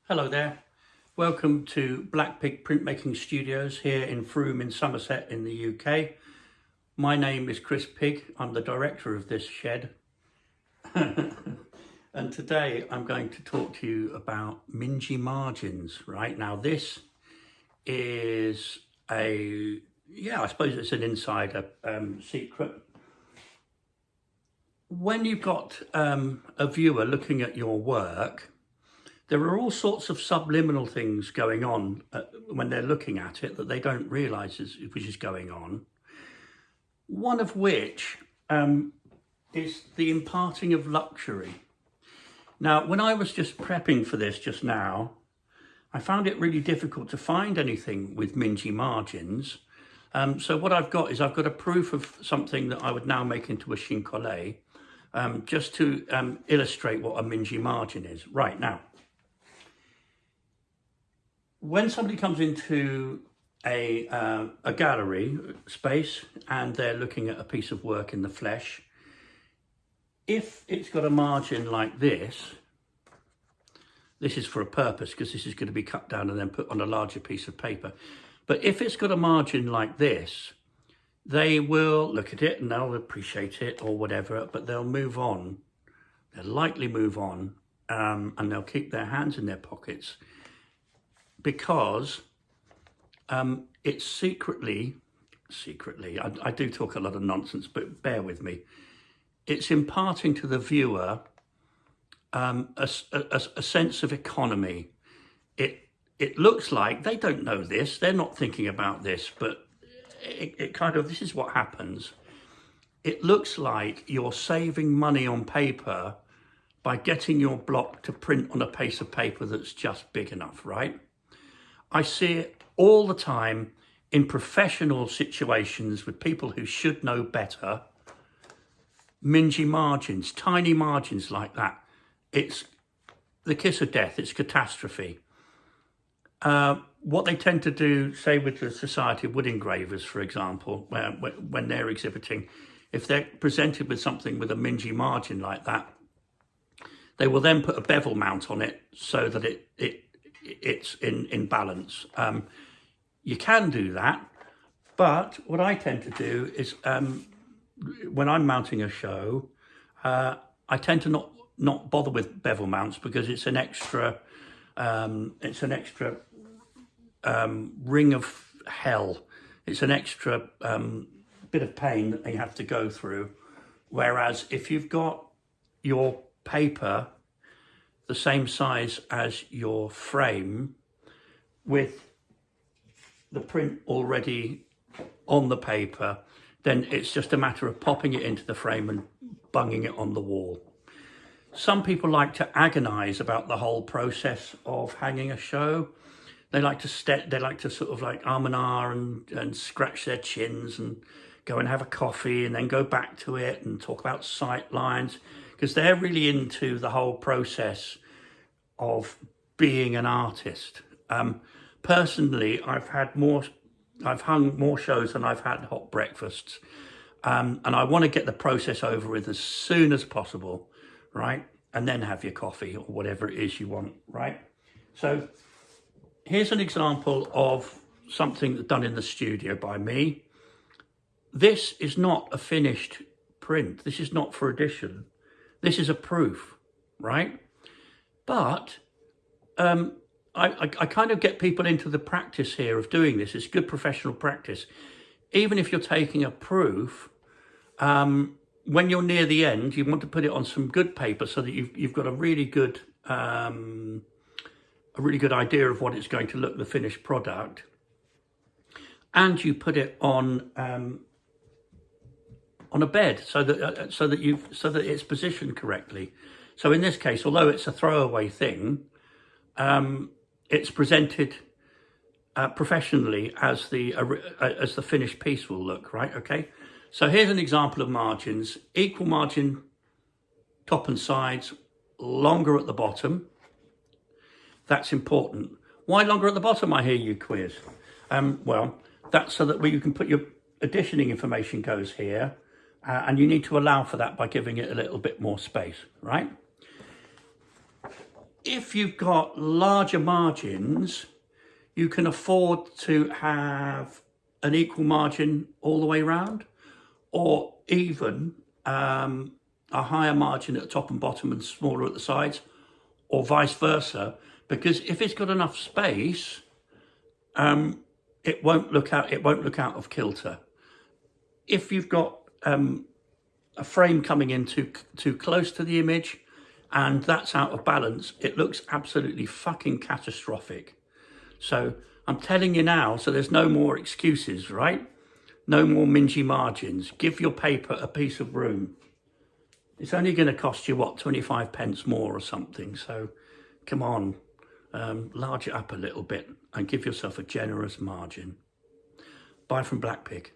Hello there. Welcome to Black Pig Printmaking Studios here in Frome in Somerset in the UK. My name is Chris Pigg. I'm the director of this shed. And today I'm going to talk to you about mingy margins. Right now, this is I suppose it's an insider secret. When you've got a viewer looking at your work, there are all sorts of subliminal things going on when they're looking at it that they don't realise which is going on. One of which is the imparting of luxury. Now, when I was just prepping for this just now, I found it really difficult to find anything with mingy margins. So what I've got a proof of something that I would now make into a chincolé, just to illustrate what a mingy margin is. Right now, when somebody comes into a gallery space and they're looking at a piece of work in the flesh, if it's got a margin like this is for a purpose because this is going to be cut down and then put on a larger piece of paper. But if it's got a margin like this, they will look at it and they'll appreciate it or whatever, but they'll move on. They'll likely move on and they'll keep their hands in their pockets, because it's secretly, I do talk a lot of nonsense, but bear with me. It's imparting to the viewer a sense of economy. It looks like they don't know this, they're not thinking about this, but it kind of, this is what happens. It looks like you're saving money on paper by getting your block to print on a piece of paper that's just big enough, right? I see it all the time in professional situations with people who should know better. Mingy margins, tiny margins like that. It's the kiss of death, it's catastrophe. What they tend to do, say with the Society of Wood Engravers, for example, when they're exhibiting, if they're presented with something with a mingy margin like that, they will then put a bevel mount on it so that it's in balance. You can do that, but what I tend to do is when I'm mounting a show, I tend to not bother with bevel mounts because it's an extra ring of hell. It's an extra bit of pain that they have to go through. Whereas if you've got your paper the same size as your frame with the print already on the paper, then it's just a matter of popping it into the frame and bunging it on the wall. Some people like to agonize about the whole process of hanging a show. They like to sort of like arm in arm and scratch their chins and go and have a coffee and then go back to it and talk about sight lines, because they're really into the whole process of being an artist. Personally, I've hung more shows than I've had hot breakfasts, and I want to get the process over with as soon as possible, right? And then have your coffee or whatever it is you want, right? So here's an example of something that's done in the studio by me. This is not a finished print. This is not for edition. This is a proof, right? But I kind of get people into the practice here of doing this. It's good professional practice. Even if you're taking a proof, when you're near the end, you want to put it on some good paper so that you've got a really good idea of what it's going to look, the finished product, and you put it on a bed so that it's positioned correctly. So in this case, although it's a throwaway thing, it's presented professionally as the finished piece will look, right? Okay. So here's an example of margins: equal margin, top and sides, longer at the bottom. That's important. Why longer at the bottom, I hear you quiz? Well, that's so that you can put your additioning information goes here, and you need to allow for that by giving it a little bit more space, right? If you've got larger margins, you can afford to have an equal margin all the way round, or even a higher margin at the top and bottom and smaller at the sides, or vice versa. Because if it's got enough space, it won't look out of kilter. If you've got a frame coming in too close to the image and that's out of balance, it looks absolutely fucking catastrophic. So I'm telling you now, so there's no more excuses, right? No more mingy margins. Give your paper a piece of room. It's only going to cost you, what, 25 pence more or something. So come on, large it up a little bit and give yourself a generous margin. Bye from Black Pig.